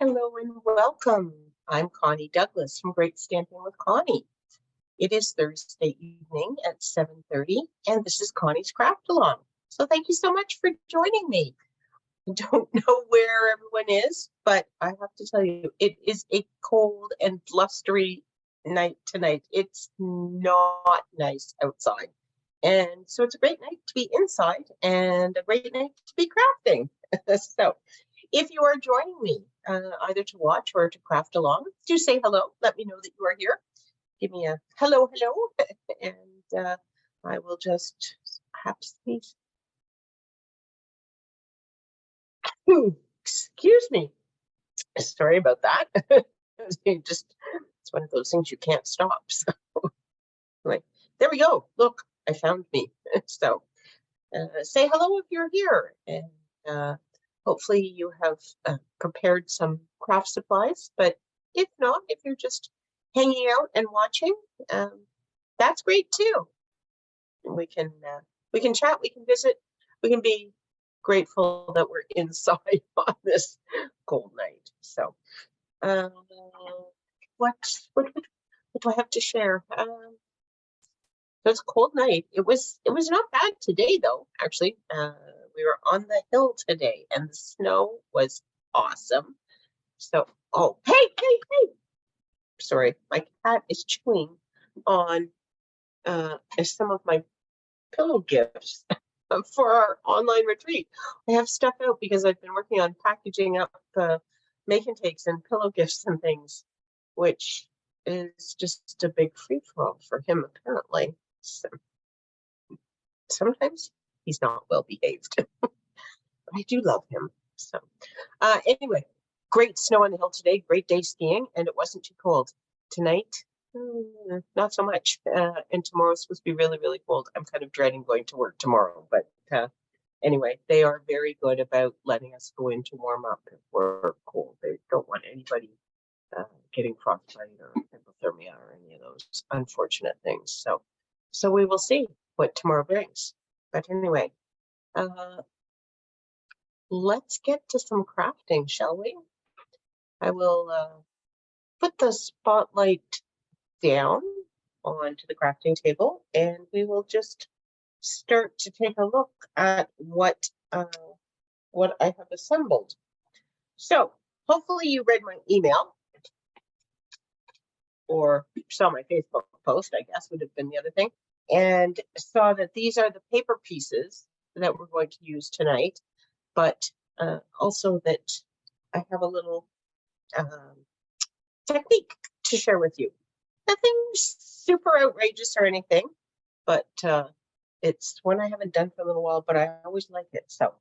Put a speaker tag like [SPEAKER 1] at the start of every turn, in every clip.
[SPEAKER 1] Hello and welcome. I'm Connie Douglas from Great Stamping with Connie. It is Thursday evening at 7:30, and this is Connie's Craft Along. So thank you so much for joining me. I don't know where everyone is, but I have to tell you, it is a cold and blustery night tonight. It's not nice outside. And so it's a great night to be inside and a great night to be crafting. So if you are joining me, either to watch or to craft along, do say hello. Let me know that you are here. Give me a hello, and I will just perhaps please. Excuse me. Sorry about that. It's one of those things you can't stop. So, anyway, there we go. Look, I found me. So, say hello if you're here, and hopefully you have prepared some craft supplies, but if not, if you're just hanging out and watching, that's great too. We can chat, we can visit, we can be grateful that we're inside on this cold night. So, what do I have to share? It was a cold night. It was not bad today though, actually. We were on the hill today and the snow was awesome. So, oh, hey. Sorry, my cat is chewing on some of my pillow gifts for our online retreat. I have stuff out because I've been working on packaging up make and takes and pillow gifts and things, which is just a big free-for-all for him apparently. So, sometimes he's not well behaved. But I do love him. So anyway, great snow on the hill today, great day skiing, and it wasn't too cold. Tonight, not so much. And tomorrow's supposed to be really, really cold. I'm kind of dreading going to work tomorrow, but anyway, they are very good about letting us go in to warm up if we're cold. They don't want anybody getting frostbite or hypothermia or any of those unfortunate things. So we will see what tomorrow brings. But anyway, let's get to some crafting, shall we? I will put the spotlight down onto the crafting table, and we will just start to take a look at what I have assembled. So hopefully you read my email or saw my Facebook post, I guess would have been the other thing, and saw that these are the paper pieces that we're going to use tonight, but also that I have a little technique to share with you. Nothing super outrageous or anything, but it's one I haven't done for a little while, but I always like it. So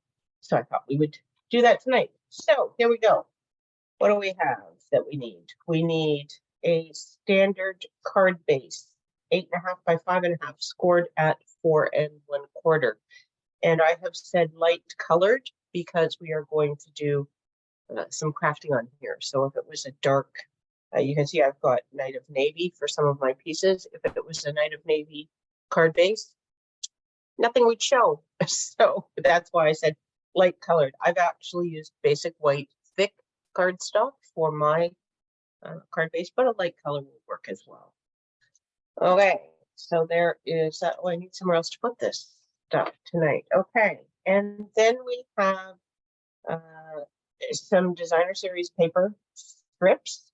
[SPEAKER 1] I thought we would do that tonight. So here we go. What do we have that we need? We need a standard card base, 8.5 by 5.5, scored at 4 1/4. And I have said light colored because we are going to do some crafting on here. So if it was a dark, you can see I've got Night of Navy for some of my pieces. If it was a Night of Navy card base, nothing would show. So that's why I said light colored. I've actually used basic white thick cardstock for my card base, but a light color will work as well. Okay, so there is that. Oh, I need somewhere else to put this stuff tonight. Okay, and then we have some designer series paper strips.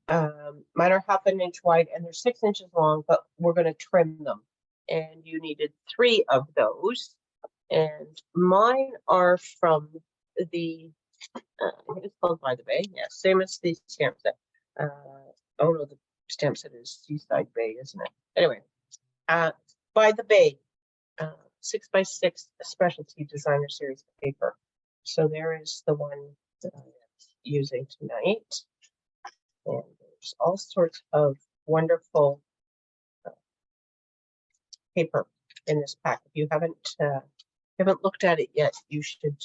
[SPEAKER 1] Mine are 1/2 inch wide and they're 6 inches long, but we're going to trim them. And you needed 3 of those. And mine are from the, it's called By the Bay. Yeah, same as the stamp set. Oh no, the stamp set is Seaside Bay, isn't it? Anyway, By the Bay, 6x6 specialty designer series paper. So there is the one that I'm using tonight. And there's all sorts of wonderful paper in this pack. If you haven't looked at it yet, you should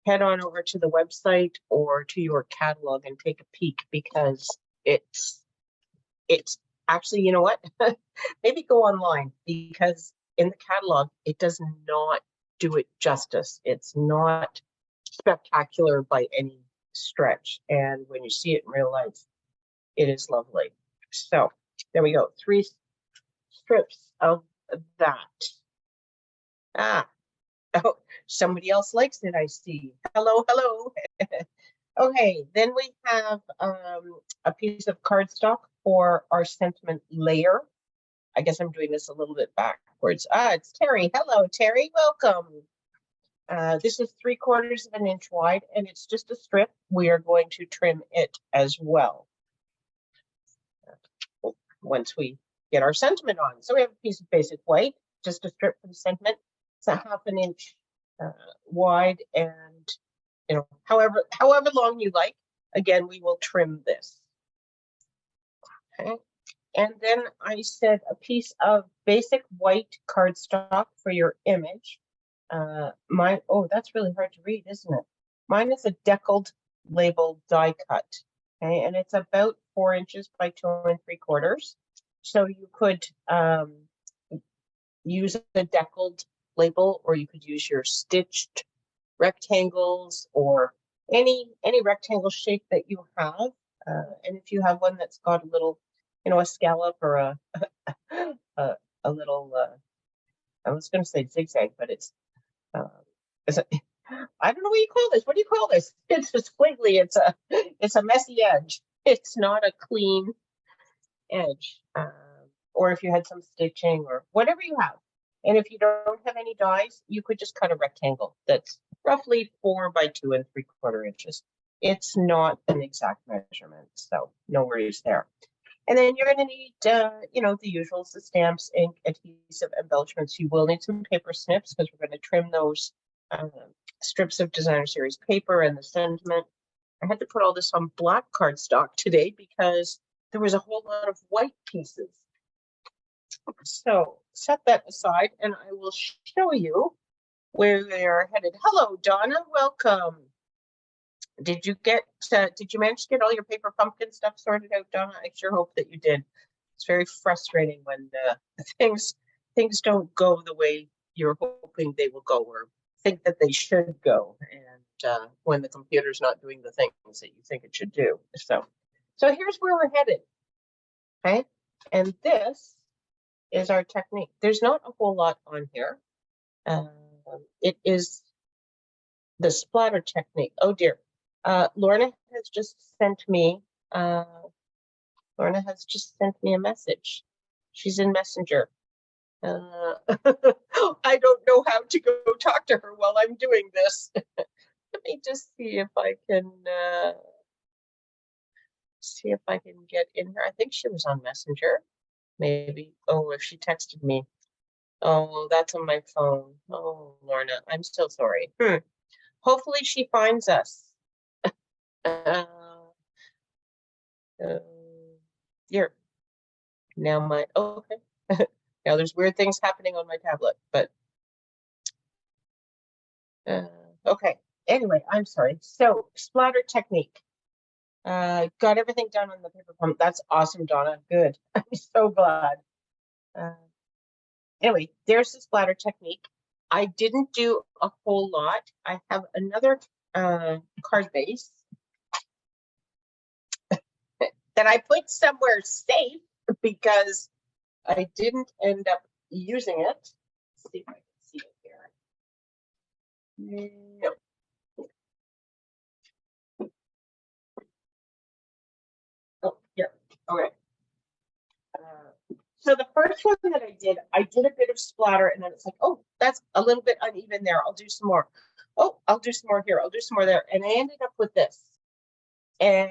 [SPEAKER 1] head on over to the website or to your catalog and take a peek, because it's actually, you know what? Maybe go online, because in the catalog, it does not do it justice. It's not spectacular by any stretch. And when you see it in real life, it is lovely. So there we go. 3 strips of that. Ah, oh, somebody else likes it, I see. Hello, hello. Okay, then we have a piece of cardstock for our sentiment layer. I guess I'm doing this a little bit backwards. It's Terry. Hello, Terry. Welcome. This is 3/4 of an inch wide, and it's just a strip. We are going to trim it as well once we get our sentiment on. So we have a piece of basic white, just a strip for the sentiment. It's a 1/2 inch wide, and however long you like. Again, we will trim this. Okay. And then I said a piece of basic white cardstock for your image. Oh, that's really hard to read, isn't it? Mine is a deckled label die cut. Okay, and it's about 4 inches by 2 3/4. So you could use a deckled label, or you could use your stitched rectangles, or any rectangle shape that you have. And if you have one that's got a little, a scallop or a little, I was going to say zigzag, but it's I don't know what you call this. What do you call this? It's a squiggly. It's a messy edge. It's not a clean edge. Or if you had some stitching or whatever you have. And if you don't have any dies, you could just cut a rectangle that's roughly 4 by 2 3/4 inches. It's not an exact measurement, so no worries there. And then you're going to need, the usuals, the stamps, ink, adhesive, embellishments. You will need some paper snips because we're going to trim those strips of designer series paper and the sentiment. I had to put all this on black cardstock today because there was a whole lot of white pieces. So set that aside and I will show you where they are headed. Hello, Donna, welcome. Did you manage to get all your paper pumpkin stuff sorted out, Donna? I sure hope that you did. It's very frustrating when things don't go the way you're hoping they will go, or think that they should go, and when the computer's not doing the things that you think it should do. So here's where we're headed. Okay, and this is our technique. There's not a whole lot on here. It is the splatter technique. Oh dear. Lorna has just sent me a message. She's in Messenger. I don't know how to go talk to her while I'm doing this. Let me just see if I can get in here. I think she was on Messenger. Maybe. Oh, if she texted me. Oh, that's on my phone. Oh, Lorna, I'm so sorry. Hopefully she finds us. Here. Now okay. Now there's weird things happening on my tablet, but okay. Anyway, I'm sorry. So splatter technique. Got everything done on the paper pump. That's awesome, Donna. Good. I'm so glad. Anyway, there's the splatter technique. I didn't do a whole lot. I have another card base that I put somewhere safe because I didn't end up using it. Let's see if I can see it here. No. Oh, here. Okay. So the first one that I did a bit of splatter, and then it's like, oh, that's a little bit uneven there. I'll do some more. Oh, I'll do some more here. I'll do some more there. And I ended up with this. And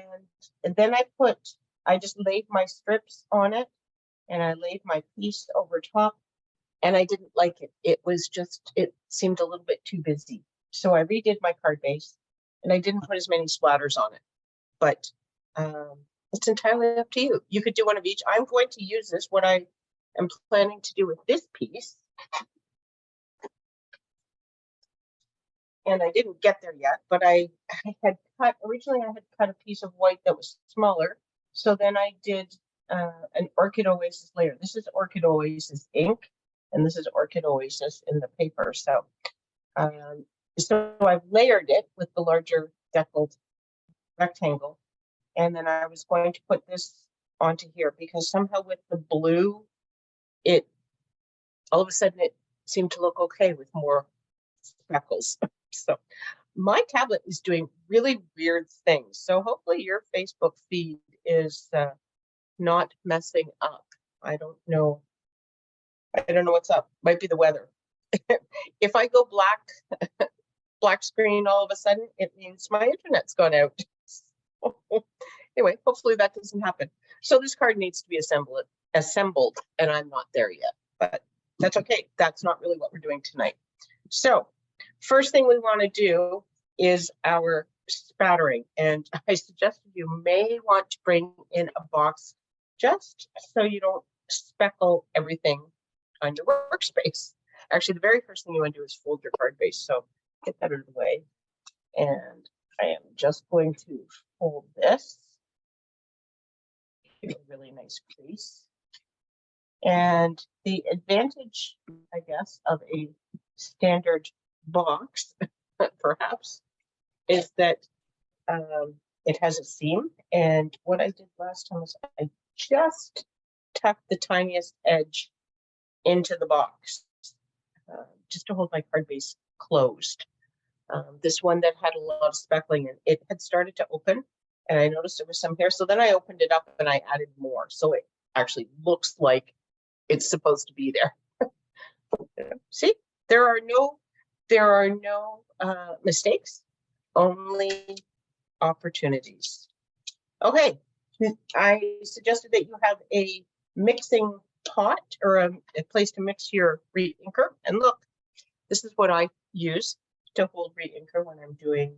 [SPEAKER 1] then I just laid my strips on it, and I laid my piece over top, and I didn't like it. It seemed a little bit too busy. So I redid my card base, and I didn't put as many splatters on it. But it's entirely up to you. You could do one of each. I'm going to use this. What I am planning to do with this piece, and I didn't get there yet, but originally I had cut a piece of white that was smaller. So then I did an Orchid Oasis layer. This is Orchid Oasis ink, and this is Orchid Oasis in the paper. So I've layered it with the larger deckled rectangle. And then I was going to put this onto here because somehow with the blue, it all of a sudden it seemed to look okay with more speckles. So my tablet is doing really weird things. So hopefully your Facebook feed is not messing up. I don't know. I don't know what's up. Might be the weather. If I go black screen all of a sudden, it means my internet's gone out. Anyway, hopefully that doesn't happen. So this card needs to be assembled, and I'm not there yet, but that's okay. That's not really what we're doing tonight. So first thing we want to do is our spattering, and I suggest you may want to bring in a box just so you don't speckle everything on your workspace. Actually, the very first thing you want to do is fold your card base. So get that out of the way. And I am just going to fold this. Give it a really nice crease. And the advantage, I guess, of a standard box, perhaps, is that it has a seam. And what I did last time was I just tucked the tiniest edge into the box, just to hold my card base closed. This one that had a lot of speckling, and it had started to open, and I noticed there was some here. So then I opened it up and I added more. So it actually looks like it's supposed to be there. See, there are no mistakes, only opportunities. Okay, I suggested that you have a mixing pot or a place to mix your re-inker. And look, this is what I use to hold re-inker when I'm doing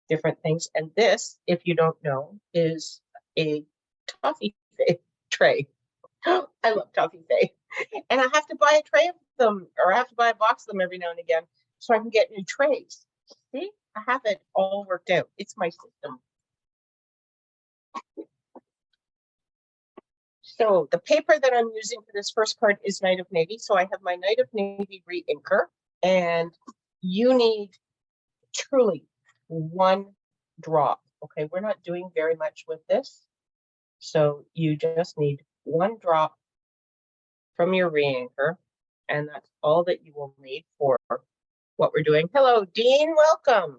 [SPEAKER 1] different things. And this, if you don't know, is a toffee tray. I love toffee tray. And I have to buy a tray of them, or I have to buy a box of them every now and again so I can get new trays. See, I have it all worked out. It's my system. So the paper that I'm using for this first card is Knight of Navy. So I have my Knight of Navy re-inker, and you need truly one drop. Okay, we're not doing very much with this. So you just need one drop from your re-inker, and that's all that you will need for what we're doing. Hello, Dean, welcome.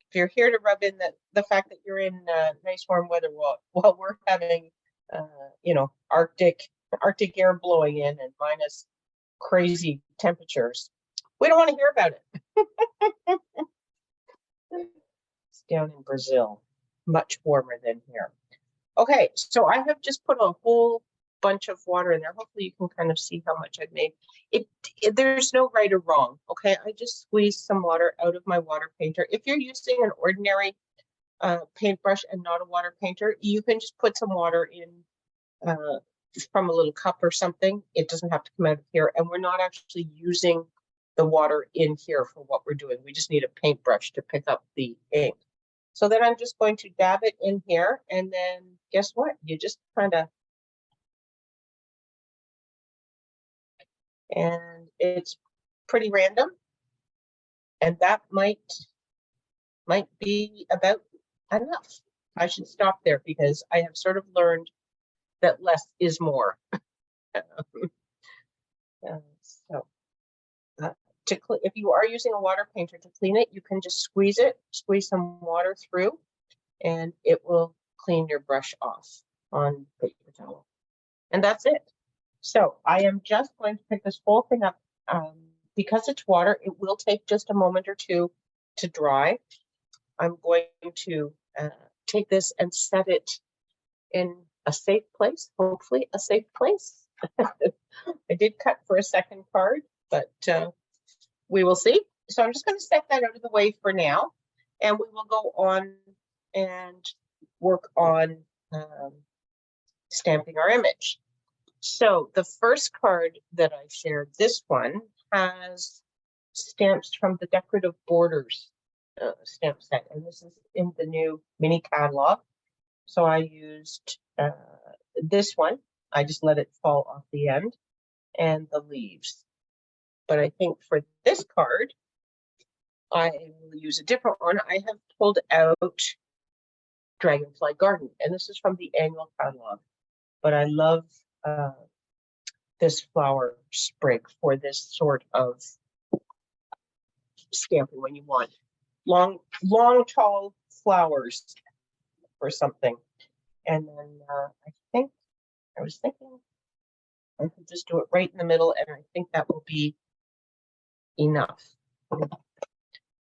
[SPEAKER 1] If you're here to rub in the fact that you're in nice warm weather while we're having, you know, Arctic air blowing in and minus crazy temperatures, we don't want to hear about it. It's down in Brazil, much warmer than here. Okay, so I have just put a whole bunch of water in there. Hopefully you can kind of see how much I've made. There's no right or wrong. Okay, I just squeezed some water out of my water painter. If you're using an ordinary paintbrush and not a water painter, you can just put some water in from a little cup or something. It doesn't have to come out of here, and we're not actually using the water in here for what we're doing. We just need a paintbrush to pick up the ink. So then I'm just going to dab it in here, and then guess what? You just kind of, and it's pretty random, and that might be about enough. I should stop there because I have sort of learned that less is more. If you are using a water painter to clean it, you can just squeeze some water through, and it will clean your brush off on paper towel. And that's it. So I am just going to pick this whole thing up. Because it's water, it will take just a moment or two to dry. I'm going to take this and set it in a safe place, hopefully a safe place. I did cut for a second card, but we will see. So I'm just going to set that out of the way for now, and we will go on and work on stamping our image. So the first card that I shared, this one, has stamps from the Decorative Borders stamp set, and this is in the new mini catalog. So I used this one. I just let it fall off the end, and the leaves. But I think for this card, I will use a different one. I have pulled out Dragonfly Garden, and this is from the annual catalog. But I love this flower sprig for this sort of stamping when you want long, tall flowers or something. And then I was thinking I could just do it right in the middle, and I think that will be enough.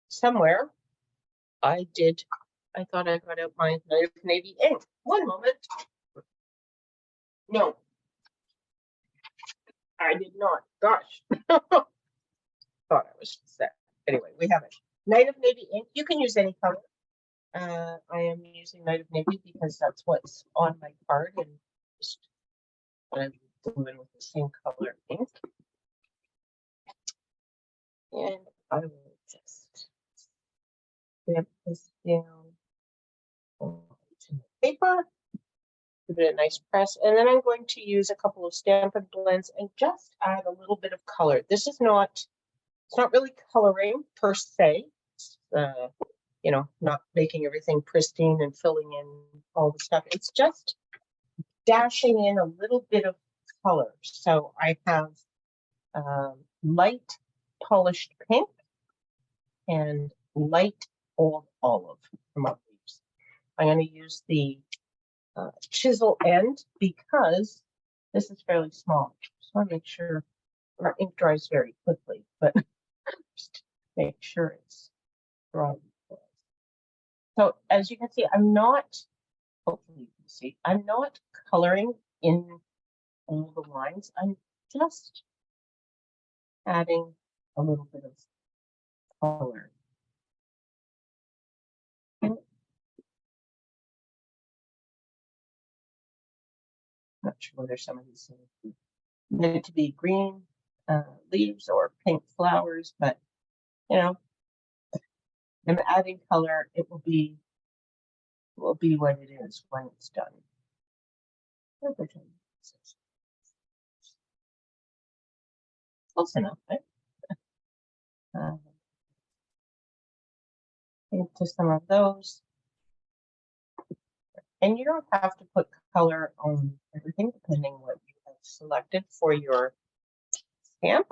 [SPEAKER 1] Somewhere I thought I got out my navy ink. One moment. No, I did not. Gosh. Thought I was set. Anyway, we have it. Night of Navy ink. You can use any color. I am using Night of Navy because that's what's on my card, and just I'm doing with the same color ink. And I will just stamp this down onto the paper, give it a nice press, and then I'm going to use a couple of Stampin' Blends and just add a little bit of color. This is not, it's not really coloring per se. It's, you know, not making everything pristine and filling in all the stuff. It's just dashing in a little bit of color. So I have light polished pink and light old olive for my leaves. I'm going to use the chisel end because this is fairly small. Just want to make sure our ink dries very quickly, but just make sure it's dry. So as you can see, I'm not, hopefully you can see, I'm not coloring in all the lines. I'm just adding a little bit of color. Not sure whether some of these things meant to be green leaves or pink flowers, but you know, I'm adding color. It will be what it is when it's done. Close enough, right? Into some of those. And you don't have to put color on everything, depending what you have selected for your stamp.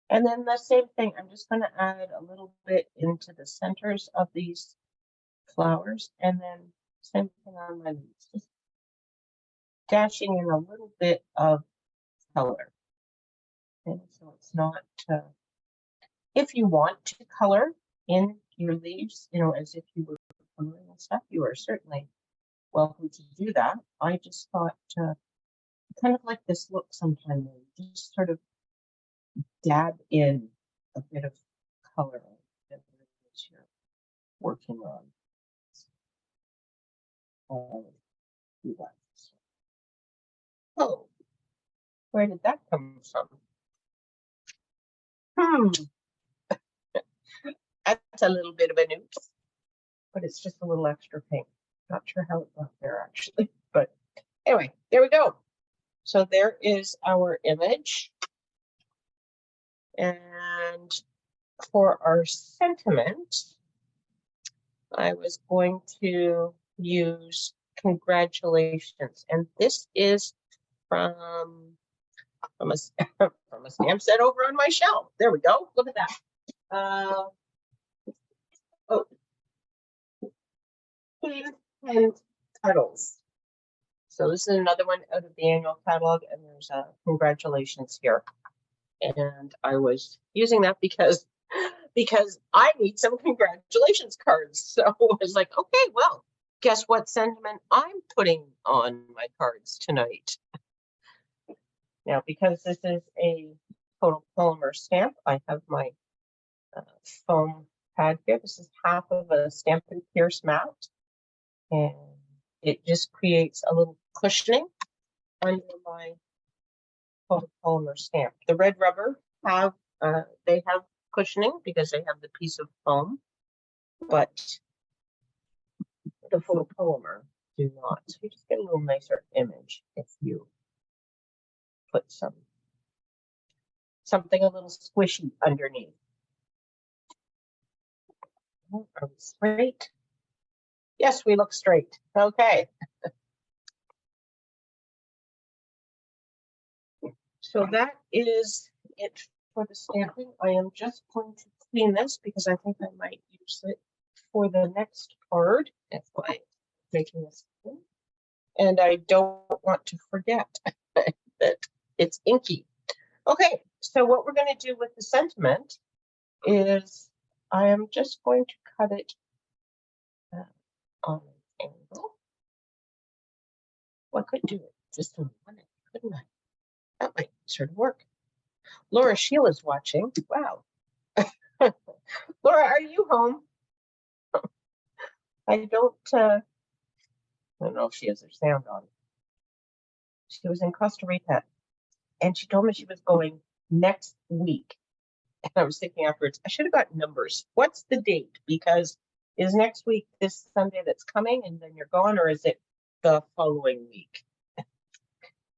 [SPEAKER 1] And then the same thing, I'm just going to add a little bit into the centers of these flowers, and then same thing on my leaves, just dashing in a little bit of color. And so it's not, if you want to color in your leaves, you know, as if you were coloring and stuff, you are certainly welcome to do that. I just thought, kind of like this look sometimes, just sort of dab in a bit of color that you're working on. Do that. Oh, where did that come from? That's a little bit of a oops, but it's just a little extra pink. Not sure how it got there actually, but anyway, there we go. So there is our image. And for our sentiment, I was going to use congratulations. And this is from a stamp set over on my shelf. There we go. Look at that. Oh, and Cuddles. So this is another one out of the annual catalog, and there's a congratulations here. And I was using that because I need some congratulations cards. So I was like, okay, well, guess what sentiment I'm putting on my cards tonight. Now, because this is a photopolymer stamp, I have my foam pad here. This is half of a Stampin' Pierce mat, and it just creates a little cushioning under my photopolymer stamp. The red rubber they have cushioning because they have the piece of foam, but the photopolymer do not. So you just get a little nicer image if you put something a little squishy underneath. Are we straight? Yes, we look straight. Okay. So that is it for the stamping. I am just going to clean this because I think I might use it for the next card. That's why I'm making this. And I don't want to forget that it's inky. Okay, so what we're going to do with the sentiment is I am just going to cut it on an angle. Well, I could do it just in one, couldn't I? That might sort of work. Laura Sheila's watching. Wow. Laura, are you home? I don't know if she has her sound on. She was in Costa Rica and she told me she was going next week. And I was thinking afterwards, I should have got numbers. What's the date? Because is next week this Sunday that's coming and then you're gone, or is it the following week?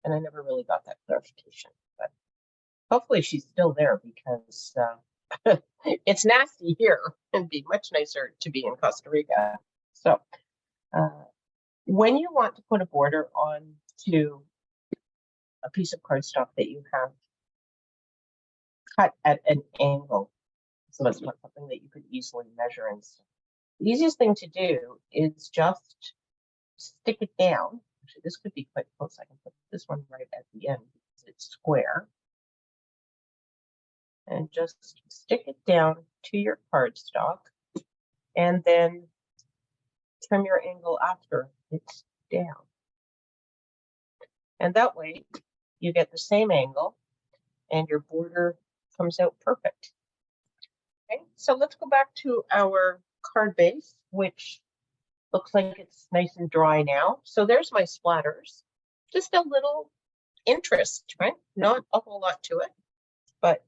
[SPEAKER 1] And I never really got that clarification. But hopefully she's still there because it's nasty here. It'd be much nicer to be in Costa Rica. So when you want to put a border on to a piece of cardstock that you have cut at an angle, so it's not something that you could easily measure and stuff, the easiest thing to do is just stick it down. Actually, this could be quite close. I can put this one right at the end because it's square. And just stick it down to your cardstock and then trim your angle after it's down. And that way you get the same angle and your border comes out perfect. Okay, so let's go back to our card base, which looks like it's nice and dry now. So there's my splatters. Just a little interest, right? Not a whole lot to it, but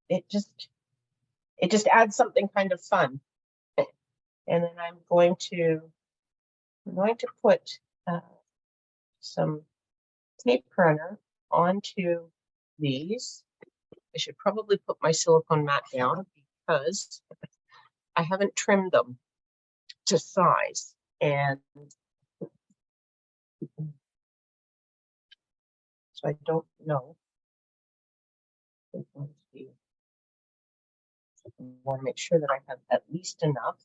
[SPEAKER 1] it just adds something kind of fun. And then I'm going to put some tape runner onto these. I should probably put my silicone mat down because I haven't trimmed them to size. And so I don't know. I want to make sure that I have at least enough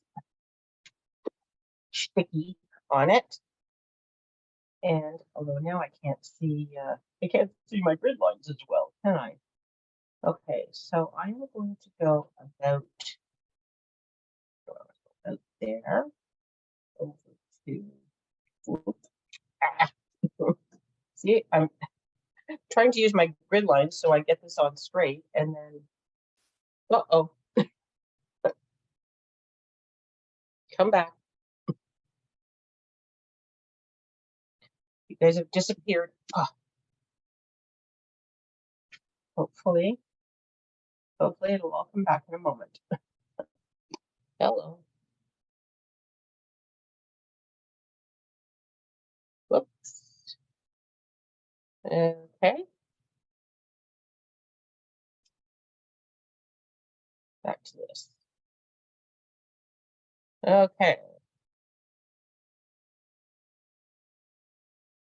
[SPEAKER 1] sticky on it. And although now I can't see my grid lines as well, can I? Okay, so I'm going to go about there, over to, see, I'm trying to use my grid lines so I get this on straight, and then, uh-oh, come back. You guys have disappeared. Oh. Hopefully it'll all come back in a moment. Hello. Whoops. Okay. Back to this. Okay.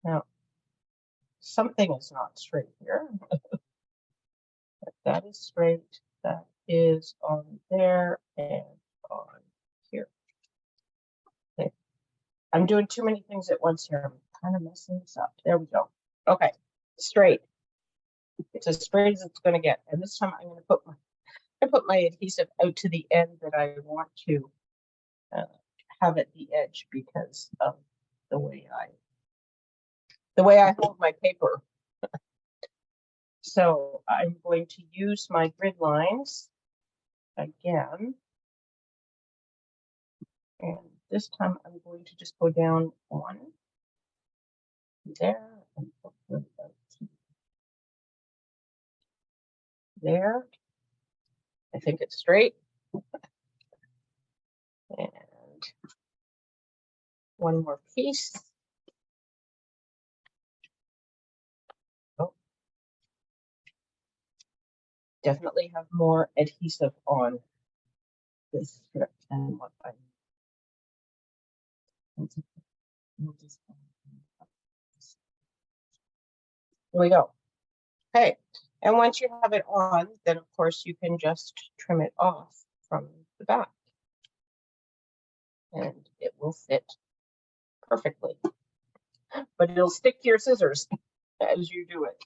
[SPEAKER 1] Now, something is not straight here. That is straight. That is on there and on here. Okay. I'm doing too many things at once here. I'm kind of messing this up. There we go. Okay. Straight. It's as straight as it's going to get. And this time I'm going to put my adhesive out to the end that I want to have at the edge because of the way I hold my paper. So I'm going to use my grid lines again. And this time I'm going to just go down one there and there. I think it's straight. And one more piece. Oh. Definitely have more adhesive on this strip and what I here we go. Okay, and once you have it on, then of course you can just trim it off from the back. And it will fit perfectly. But it'll stick to your scissors as you do it.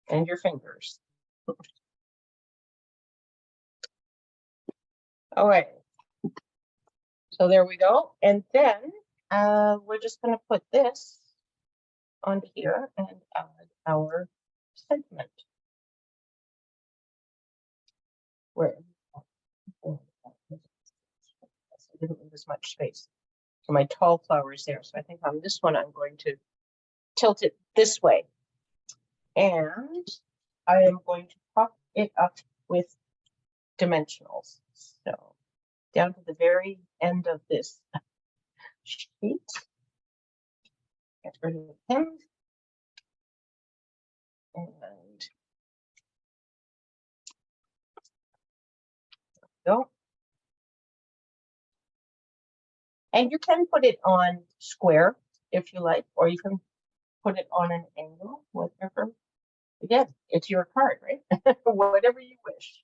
[SPEAKER 1] And your fingers. All right. So there we go. And then we're just going to put this on here and add our sentiment. Where I didn't leave as much space. So my tall flower is there. So I think on this one, I'm going to tilt it this way. And I am going to pop it up with dimensionals. So down to the very end of this sheet. Get rid of him. And go. And you can put it on square if you like, or you can put it on an angle, whatever. Again, it's your card, right? Whatever you wish.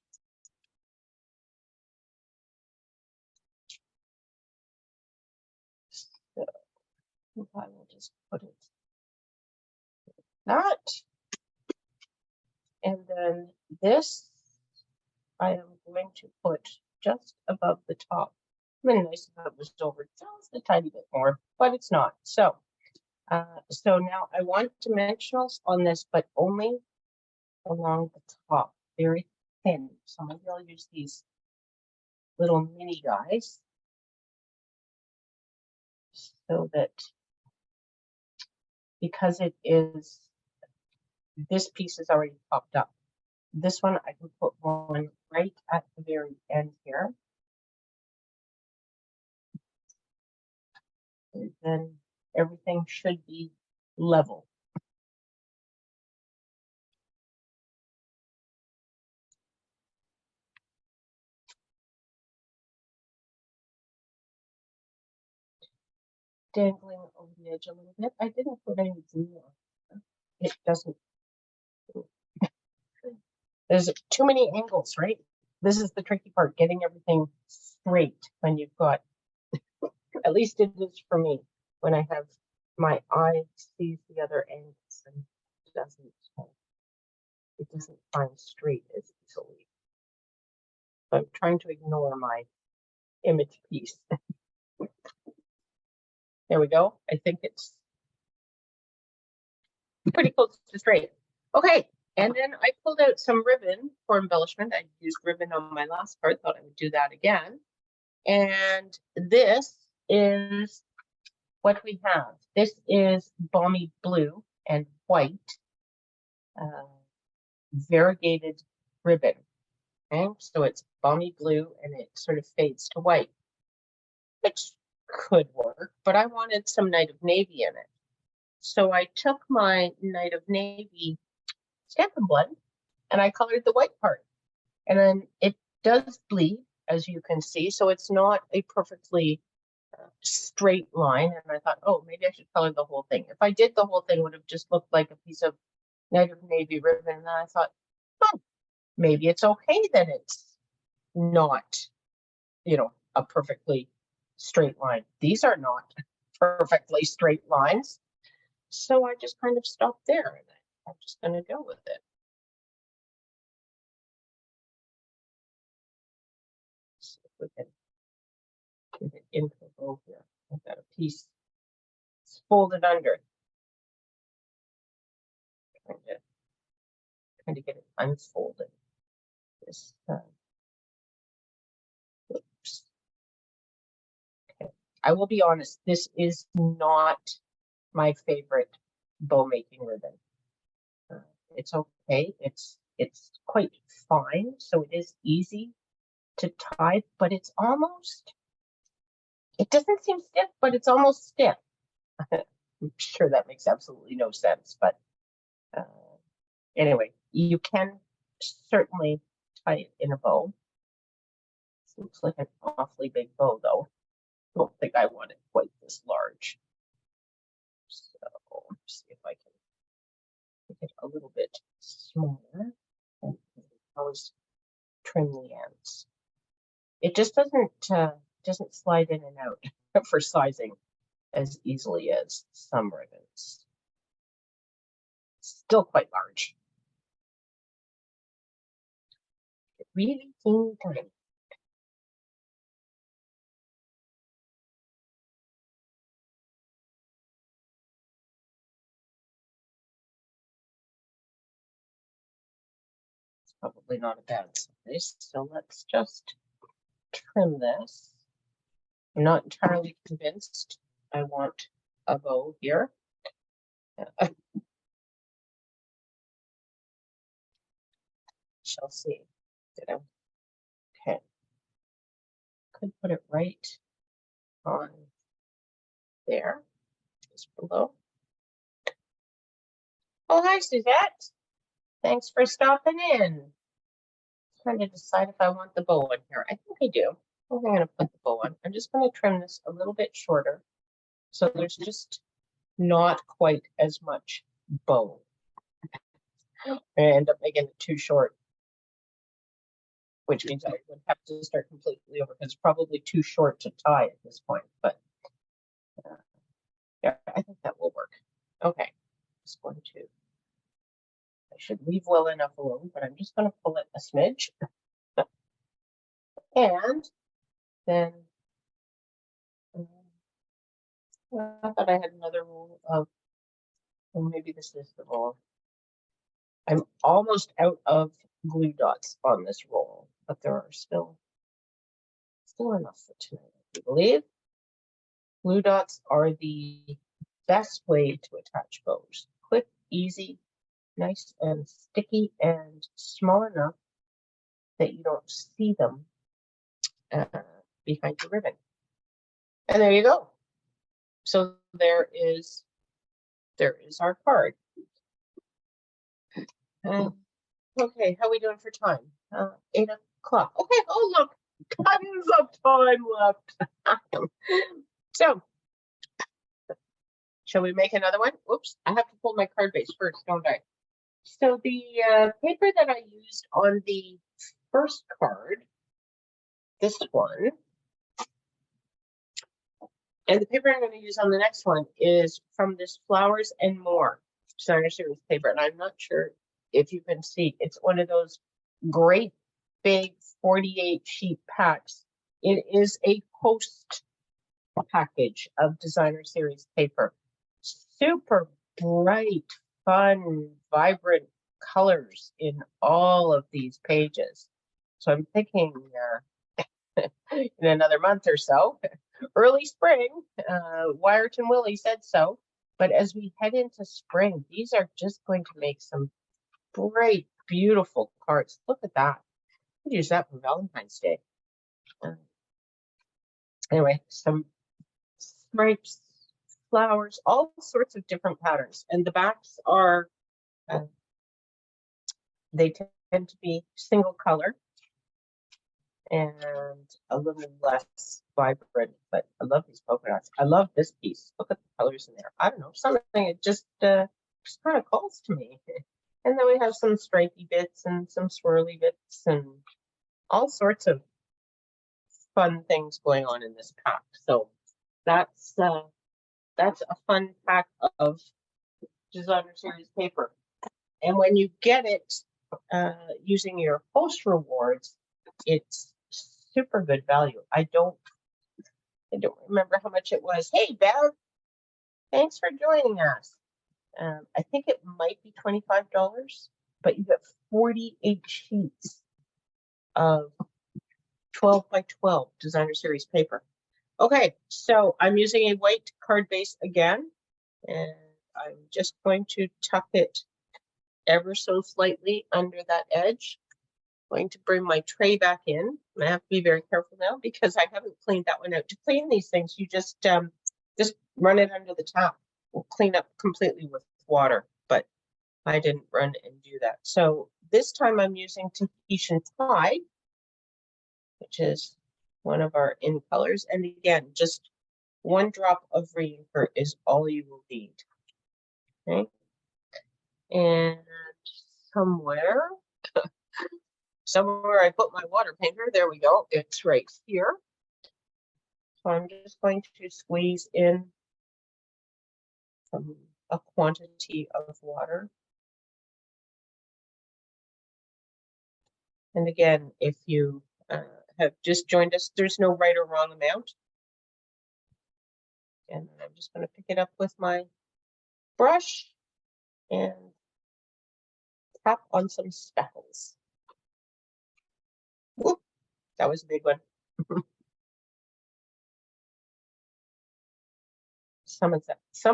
[SPEAKER 1] So I will just put it that. And then this I am going to put just above the top. It'd been nice if it was over just a tiny bit more, but it's not. So, so now I want dimensionals on this, but only along the top, very thin. So maybe I'll use these little mini guys so that because it is, this piece is already popped up. This one I can put one right at the very end here. And then everything should be level. Dangling over the edge a little bit. I didn't put any glue on. It doesn't. There's too many angles, right? This is the tricky part, getting everything straight when you've got, at least it is for me, when I have my eye sees the other angles and it doesn't find straight as easily. So I'm trying to ignore my image piece. There we go. I think it's pretty close to straight. Okay, and then I pulled out some ribbon for embellishment. I used ribbon on my last card, thought I would do that again. And this is what we have. This is balmy blue and white variegated ribbon. Okay, so it's balmy blue and it sort of fades to white, which could work, but I wanted some Night of Navy in it. So I took my Night of Navy Stampin' Blend and I colored the white part. And then it does bleed, as you can see, so it's not a perfectly straight line. And I thought, oh, maybe I should color the whole thing. If I did, the whole thing would have just looked like a piece of Night of Navy ribbon. And then I thought, oh, maybe it's okay that it's not, you know, a perfectly straight line. These are not perfectly straight lines. So I just kind of stopped there and I'm just going to go with it. See if we can get it into the bow here. I've got a piece folded under. Trying to get it unfolded. This, oops. Okay. I will be honest, this is not my favorite bow making ribbon. It's okay. It's quite fine, so it is easy to tie, but it's almost, it doesn't seem stiff, but it's almost stiff. I'm sure that makes absolutely no sense, but Anyway, you can certainly tie it in a bow. This looks like an awfully big bow, though. Don't think I want it quite this large. So let's see if I can make it a little bit smaller. And always trim the ends. It just doesn't slide in and out for sizing as easily as some ribbons. Still quite large. Really teeny tiny. It's probably not a bad size, so let's just trim this. I'm not entirely convinced I want a bow here. Shall see. Okay. Could put it right on there, just below. Oh, hi, Suzette. Thanks for stopping in. Trying to decide if I want the bow on here. I think I do. I think I'm going to put the bow on. I'm just going to trim this a little bit shorter, so there's just not quite as much bow. I end up making it too short, which means I would have to start completely over because it's probably too short to tie at this point. But yeah, I think that will work. Okay, just going to. I should leave well enough alone, but I'm just going to pull it a smidge. And then I thought I had another roll of, well, maybe this is the roll. I'm almost out of glue dots on this roll, but there are still enough for tonight, I believe. Glue dots are the best way to attach bows. Quick, easy, nice and sticky, and small enough that you don't see them behind the ribbon. And there you go. So there is our card. Okay, how are we doing for time? 8 o'clock. Okay, oh look, tons of time left. So, shall we make another one? Oops, I have to pull my card base first, don't I? So the paper that I used on the first card, this one, and the paper I'm going to use on the next one is from this Flowers and More Designer Series paper. And I'm not sure if you can see, it's one of those great big 48 sheet packs. It is a post package of Designer Series paper. Super bright, fun, vibrant colors in all of these pages. So I'm thinking in another month or so, early spring, Wyerton Willie said so. But as we head into spring, these are just going to make some bright, beautiful cards. Look at that. I could use that for Valentine's Day. Anyway, some stripes, flowers, all sorts of different patterns. And the backs are, they tend to be single color and a little less vibrant, but I love these polka dots. I love this piece. Look at the colors in there. I don't know, something it just kind of calls to me. And then we have some stripy bits and some swirly bits and all sorts of fun things going on in this pack. So that's a fun pack of Designer Series paper. And when you get it using your host rewards, it's super good value. I don't remember how much it was. Hey, Bev, thanks for joining us. I think it might be $25, but you get 48 sheets of 12 by 12 Designer Series paper. Okay, so I'm using a white card base again, and I'm just going to tuck it ever so slightly under that edge. I'm going to bring my tray back in. I have to be very careful now because I haven't cleaned that one out. To clean these things, you just run it under the tap. We'll clean up completely with water, but I didn't run and do that. So this time I'm using Tahitian Tide, which is one of our in colors. And again, just 1 drop of re-inker is all you will need. Okay. And somewhere I put my water painter. There we go. It's right here. So I'm just going to squeeze in a quantity of water. And again, if you have just joined us, there's no right or wrong amount. And I'm just going to pick it up with my brush and tap on some speckles. Whoop, that was a big one. Some of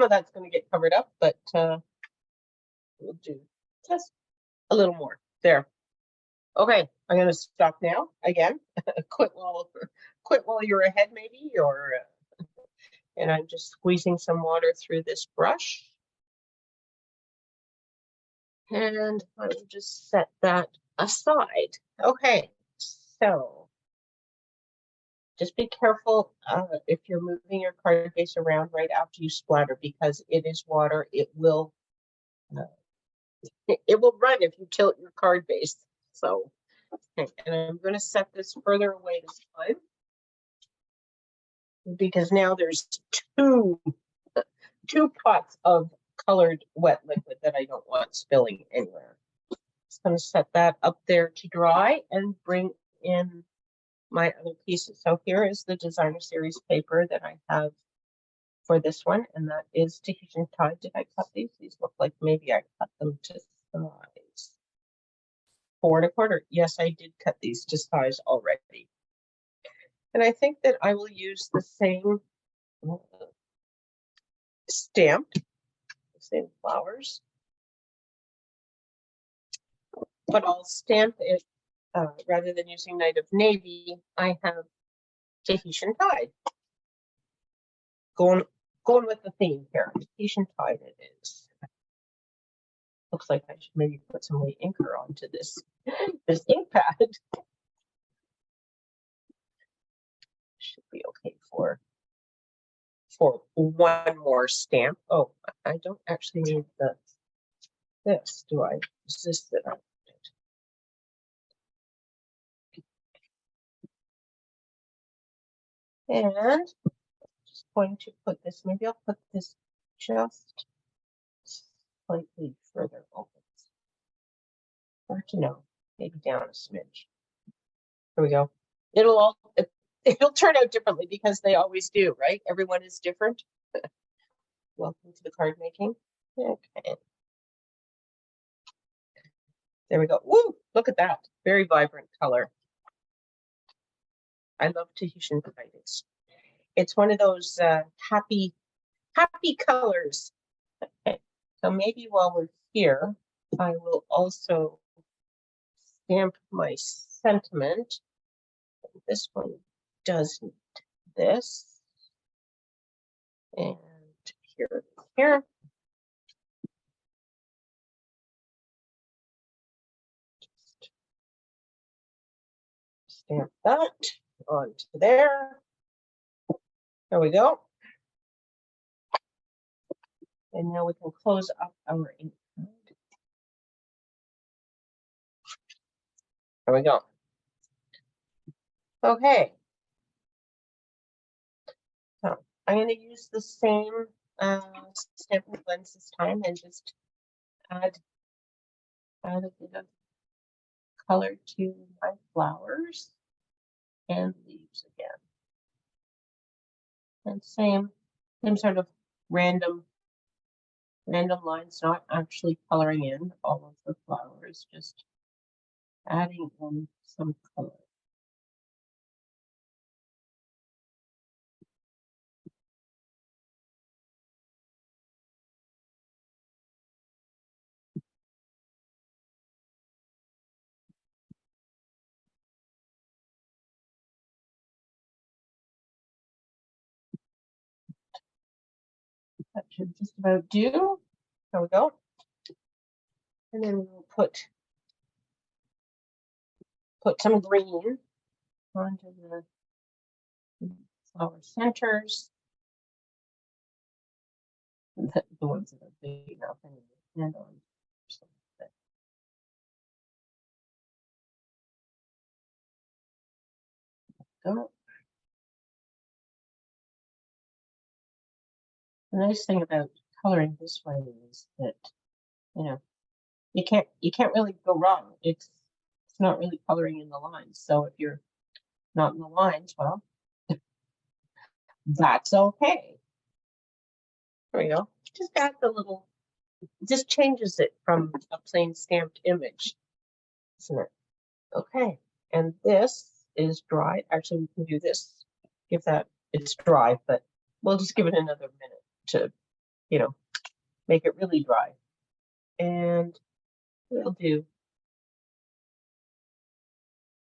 [SPEAKER 1] that's going to get covered up, but we'll do just a little more there. Okay, I'm going to stop now again. quit while you're ahead, maybe, or and I'm just squeezing some water through this brush. And I'll just set that aside. Okay, so just be careful if you're moving your card base around right after you splatter, because it is water. It will run if you tilt your card base. So, okay, and I'm going to set this further away this time, because now there's two pots of colored wet liquid that I don't want spilling anywhere. Just going to set that up there to dry and bring in my other pieces. So here is the designer series paper that I have for this one, and that is Tahitian Tide. Did I cut these? These look like maybe I cut them to size 4 1/4. Yes, I did cut these to size already. And I think that I will use the same stamp, the same flowers, but I'll stamp it rather than using Night of Navy. I have Tahitian Tide. Going with the theme here. Tahitian Tide it is. Looks like I should maybe put some white inker onto this ink pad. Should be okay for one more stamp. Oh, I don't actually need this, do I? Is this that I need? And just going to put this, maybe I'll put this just slightly further open. Hard to know, maybe down a smidge. Here we go. It'll turn out differently because they always do, right? Everyone is different. Welcome to the card making. Okay. There we go. Woo! Look at that. Very vibrant color. I love Tahitian Tide. It's one of those happy colors. Okay. So maybe while we're here, I will also stamp my sentiment. This one does need this. And here. Just stamp that onto there. There we go. And now we can close up our ink. There we go. Okay. So I'm going to use the same stamping blends this time and just add a bit of color to my flowers and leaves again. And same sort of random lines, not actually coloring in all of the flowers, just adding in some color. That should just about do. There we go. And then we'll put some green onto the flower centers. The ones that are big enough and hand on. Go. The nice thing about coloring this way is that, you know, you can't really go wrong. It's not really coloring in the lines. So if you're not in the lines, well, that's okay. There we go. Just add the little, just changes it from a plain stamped image, isn't it? Okay, and this is dry. Actually, we can do this. Give that, it's dry, but we'll just give it another minute to, you know, make it really dry. And we'll do,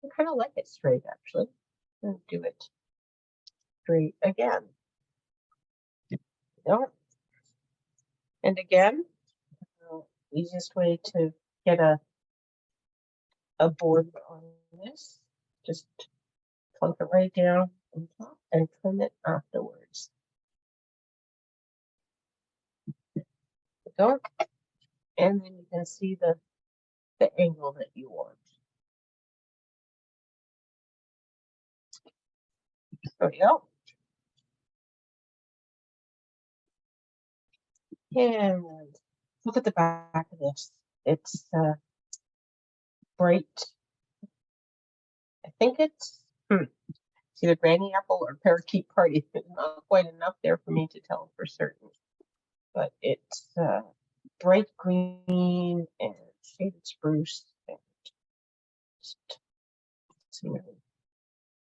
[SPEAKER 1] I kind of like it straight, actually. I'll do it straight again. And again, easiest way to get a board on this, just plunk it right down on top and trim it afterwards. Go. And then you can see the angle that you want. There we go. And look at the back of this. It's bright. I think it's either granny apple or parakeet party. There's not quite enough there for me to tell for certain. But it's bright green and shaded spruce and just some really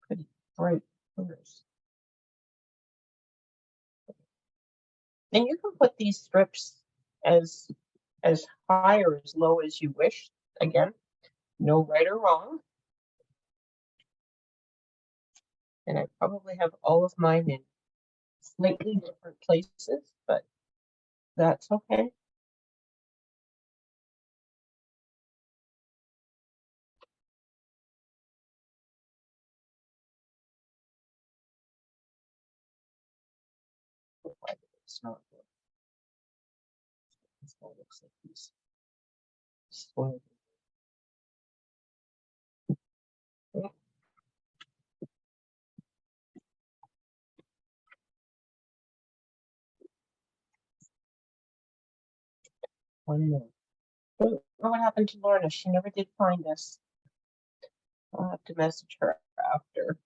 [SPEAKER 1] pretty bright colors. And you can put these strips as high or as low as you wish. Again, no right or wrong. And I probably have all of mine in slightly different places, but that's okay. It's not good. This guy looks like he's spoiled. One more. Oh, what happened to Lorna? She never did find us. I'll have to message her after.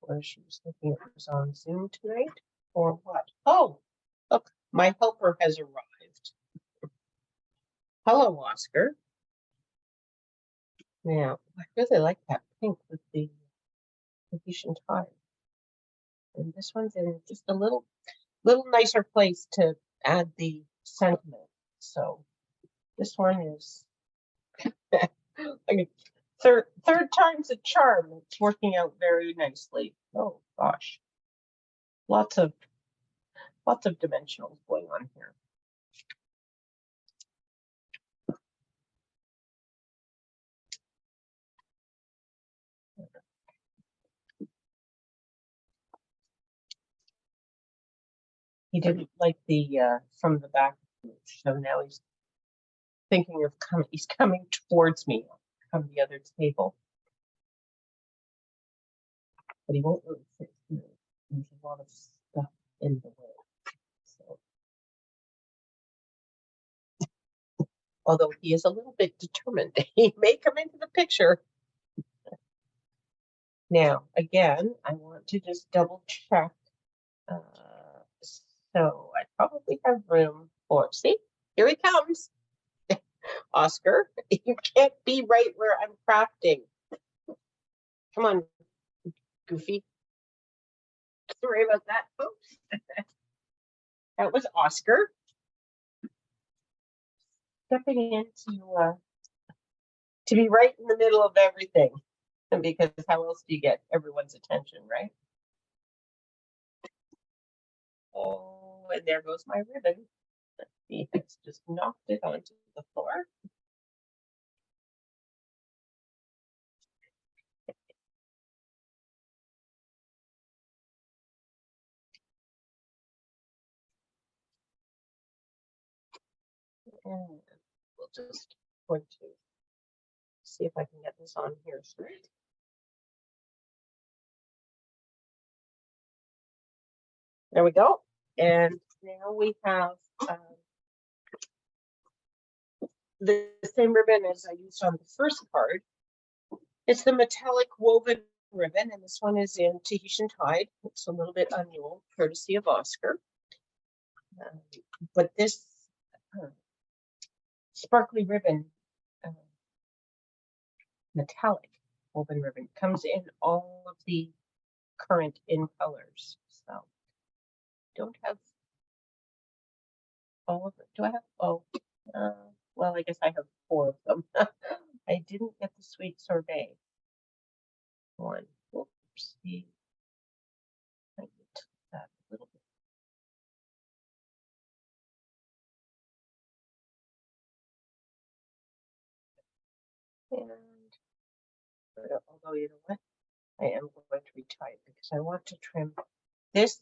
[SPEAKER 1] Where she was thinking it was on Zoom tonight, or what? Oh, look, my helper has arrived. Hello, Oscar. Now, I really like that pink with the Tahitian tie. And this one's in just a little nicer place to add the sentiment. So this one is like third time's a charm. It's working out very nicely. Oh gosh, lots of dimensionals going on here. He didn't like the from the back, so now he's thinking of coming. He's coming towards me from the other table, but he won't really fit through. There's a lot of stuff in the way. So, although he is a little bit determined, he may come into the picture. Now, again, I want to just double check. So I probably have room for, see, here he comes. Oscar, you can't be right where I'm crafting. Come on, Goofy. Sorry about that, folks. That was Oscar stepping in to be right in the middle of everything. And because how else do you get everyone's attention, right? Oh, and there goes my ribbon. He has just knocked it onto the floor. And we'll just going to see if I can get this on here straight. There we go. And now we have the same ribbon as I used on the first card. It's the metallic woven ribbon, and this one is in Tahitian Tide. It's a little bit unusual, courtesy of Oscar. But this sparkly ribbon, metallic woven ribbon, comes in all of the current in colors. So don't have all of it. Do I have? Oh, well, I guess I have 4 of them. I didn't get the sweet sorbet one. Oopsie. I took that a little bit. And although you know what, I am going to retie it because I want to trim this.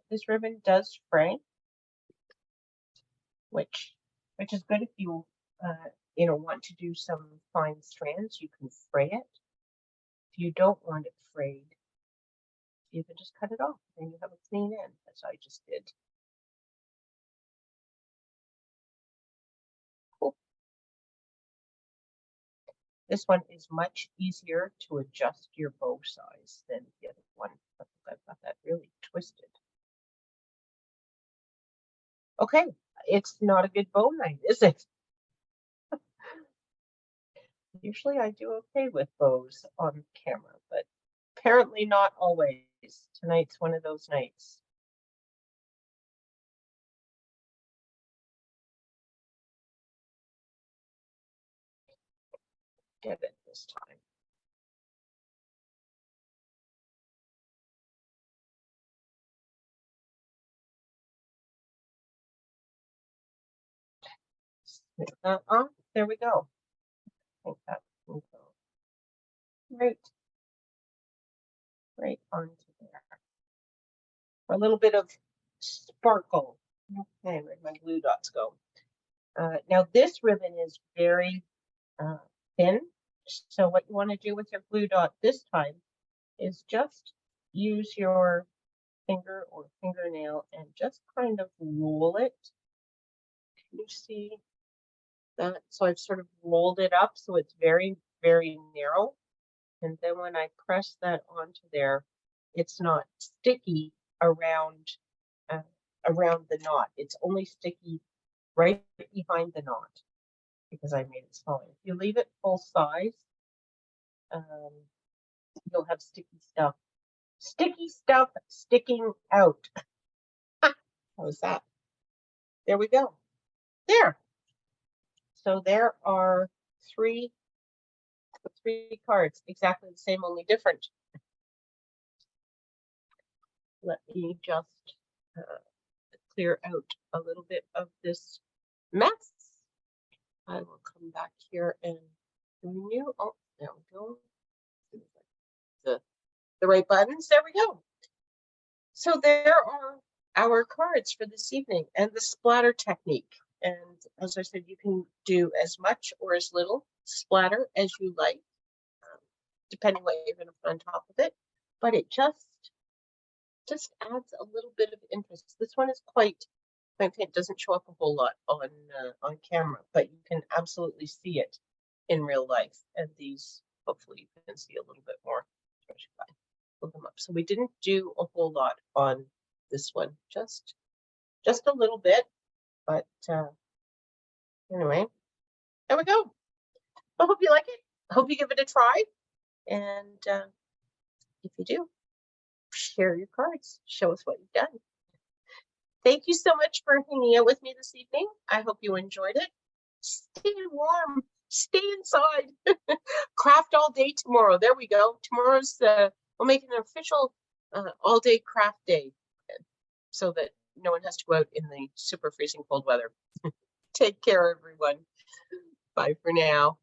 [SPEAKER 1] This ribbon does fray, which is good if you want to do some fine strands. You can fray it. If you don't want it frayed, you can just cut it off and you have a clean end, as I just did. Cool. This one is much easier to adjust your bow size than the other one. I've got that really twisted. Okay, it's not a good bow night, is it? Usually I do okay with bows on camera, but apparently not always. Tonight's one of those nights. Get it this time. There we go. I think that will go right onto there. For a little bit of sparkle. Okay, where'd my glue dots go? Now this ribbon is very thin. So what you want to do with your glue dot this time is just use your finger or fingernail and just kind of roll it. Can you see that? So I've sort of rolled it up so it's very, very narrow. And then when I press that onto there, it's not sticky around the knot. It's only sticky right behind the knot because I made it smaller. If you leave it full size, you'll have sticky stuff sticking out. How's that? There we go. There. So there are three cards, exactly the same, only different. Let me just clear out a little bit of this mess. I will come back here and renew. Oh, there we go. The right buttons. There we go. So there are our cards for this evening and the splatter technique. And as I said, you can do as much or as little splatter as you like, depending what you're going to put on top of it. But it just adds a little bit of interest. This one is quite, it doesn't show up a whole lot on camera, but you can absolutely see it in real life. And these, hopefully, you can see a little bit more. Pull them up. So we didn't do a whole lot on this one, just a little bit, but anyway, there we go. I hope you like it. I hope you give it a try, and if you do, share your cards. Show us what you've done. Thank you so much for hanging out with me this evening. I hope you enjoyed it. Stay warm. Stay inside. Craft all day tomorrow. There we go. Tomorrow's we'll make an official all-day craft day so that no one has to go out in the super freezing cold weather. Take care, everyone. Bye for now.